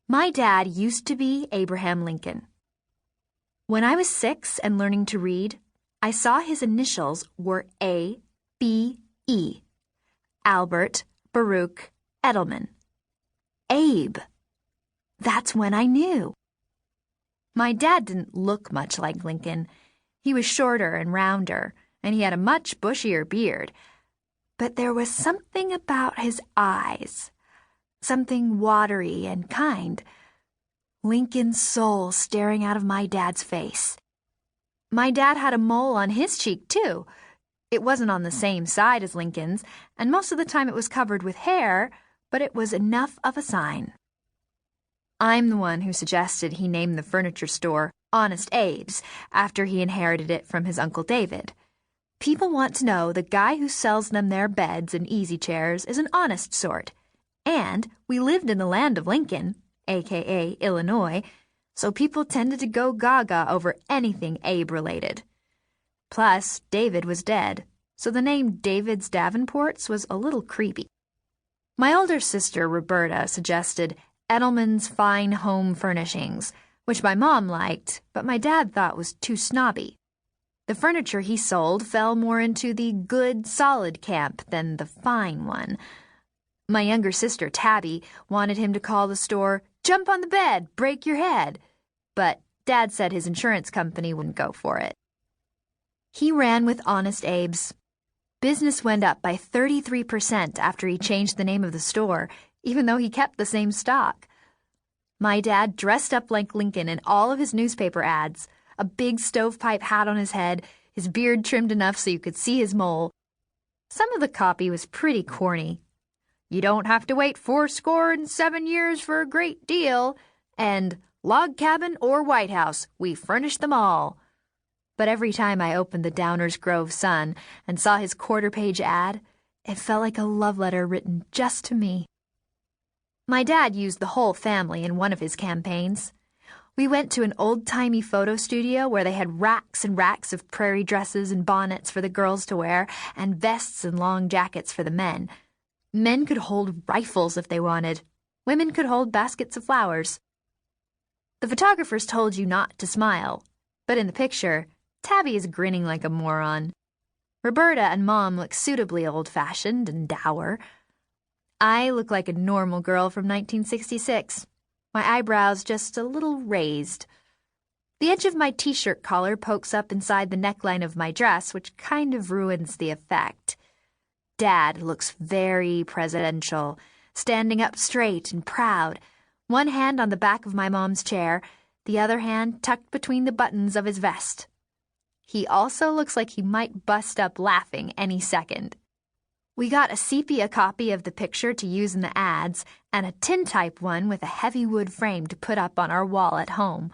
My dad used to be Abraham Lincoln. When I was 6 and learning to read, I saw his initials were A.B.E. Albert Baruch Edelman. Abe. That's when I knew. My dad didn't look much like Lincoln. He was shorter and rounder, and he had a much bushier beard. But there was something about his eyes, something watery and kind. Lincoln's soul staring out of my dad's face. My dad had a mole on his cheek, too. It wasn't on the same side as Lincoln's, and most of the time it was covered with hair, but it was enough of a sign. I'm the one who suggested he name the furniture store Honest Abe's after he inherited it from his Uncle David. People want to know the guy who sells them their beds and easy chairs is an honest sort. And we lived in the land of Lincoln, a.k.a. Illinois, so people tended to go gaga over anything Abe-related. Plus, David was dead, so the name David's Davenports was a little creepy. My older sister, Roberta, suggested Edelman's Fine Home Furnishings, which my mom liked, but my dad thought was too snobby. The furniture he sold fell more into the good, solid camp than the fine one. My younger sister, Tabby, wanted him to call the store Jump on the Bed, Break Your Head, but Dad said his insurance company wouldn't go for it. He ran with Honest Abe's. Business went up by 33% after he changed the name of the store, even though he kept the same stock. My dad dressed up like Lincoln in all of his newspaper ads, a big stovepipe hat on his head, his beard trimmed enough so you could see his mole. Some of the copy was pretty corny. You don't have to wait 77 years for a great deal, and log cabin or White House, we furnish them all. But every time I opened the Downers Grove Sun and saw his quarter-page ad, it felt like a love letter written just to me. My dad used the whole family in one of his campaigns. We went to an old-timey photo studio where they had racks and racks of prairie dresses and bonnets for the girls to wear, and vests and long jackets for the men. Men could hold rifles if they wanted. Women could hold baskets of flowers. The photographers told you not to smile, but in the picture, Tabby is grinning like a moron. Roberta and Mom look suitably old-fashioned and dour. I look like a normal girl from 1966. My eyebrows just a little raised. The edge of my t-shirt collar pokes up inside the neckline of my dress, which kind of ruins the effect. Dad looks very presidential, standing up straight and proud, one hand on the back of my mom's chair, the other hand tucked between the buttons of his vest. He also looks like he might bust up laughing any second. We got a sepia copy of the picture to use in the ads and a tintype one with a heavy wood frame to put up on our wall at home.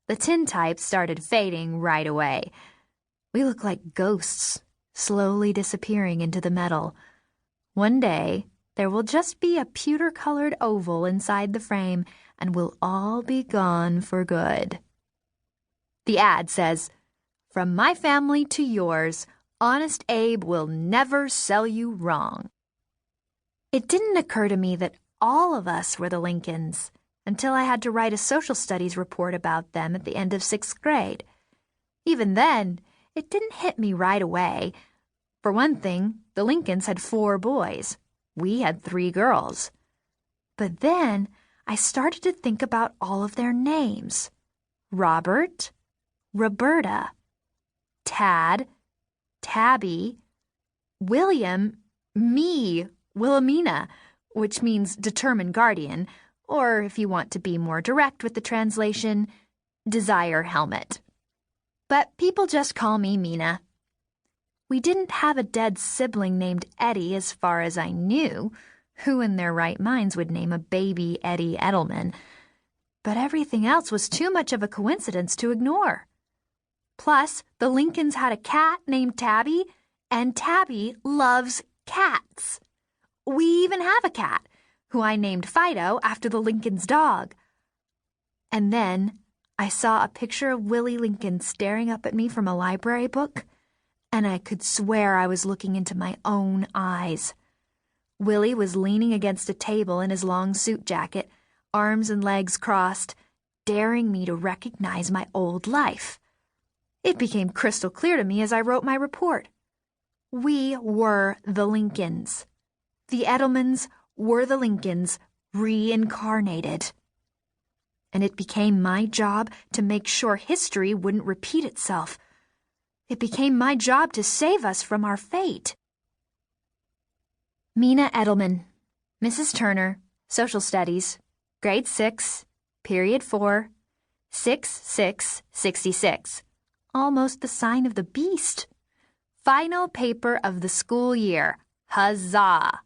The tintype started fading right away. We look like ghosts, slowly disappearing into the metal. One day, there will just be a pewter-colored oval inside the frame, and we'll all be gone for good. The ad says, "From my family to yours, Honest Abe will never sell you wrong." It didn't occur to me that all of us were the Lincolns until I had to write a social studies report about them at the end of 6th grade. Even then, it didn't hit me right away. For one thing, the Lincolns had 4 boys. We had 3 girls. But then I started to think about all of their names. Robert, Roberta, Tad, Tabby, William, me, Wilhelmina, which means determined guardian, or if you want to be more direct with the translation, desire helmet. But people just call me Mina. We didn't have a dead sibling named Eddie as far as I knew. Who in their right minds would name a baby Eddie Edelman? But everything else was too much of a coincidence to ignore. Plus, the Lincolns had a cat named Tabby, and Tabby loves cats. We even have a cat, who I named Fido after the Lincoln's dog. And then I saw a picture of Willie Lincoln staring up at me from a library book, and I could swear I was looking into my own eyes. Willie was leaning against a table in his long suit jacket, arms and legs crossed, daring me to recognize my old life. It became crystal clear to me as I wrote my report. We were the Lincolns. The Edelmans were the Lincolns reincarnated. And it became my job to make sure history wouldn't repeat itself. It became my job to save us from our fate. Mina Edelman, Mrs. Turner, Social Studies, Grade 6, Period 4, 6-6-66. Almost the sign of the beast. Final paper of the school year. Huzzah!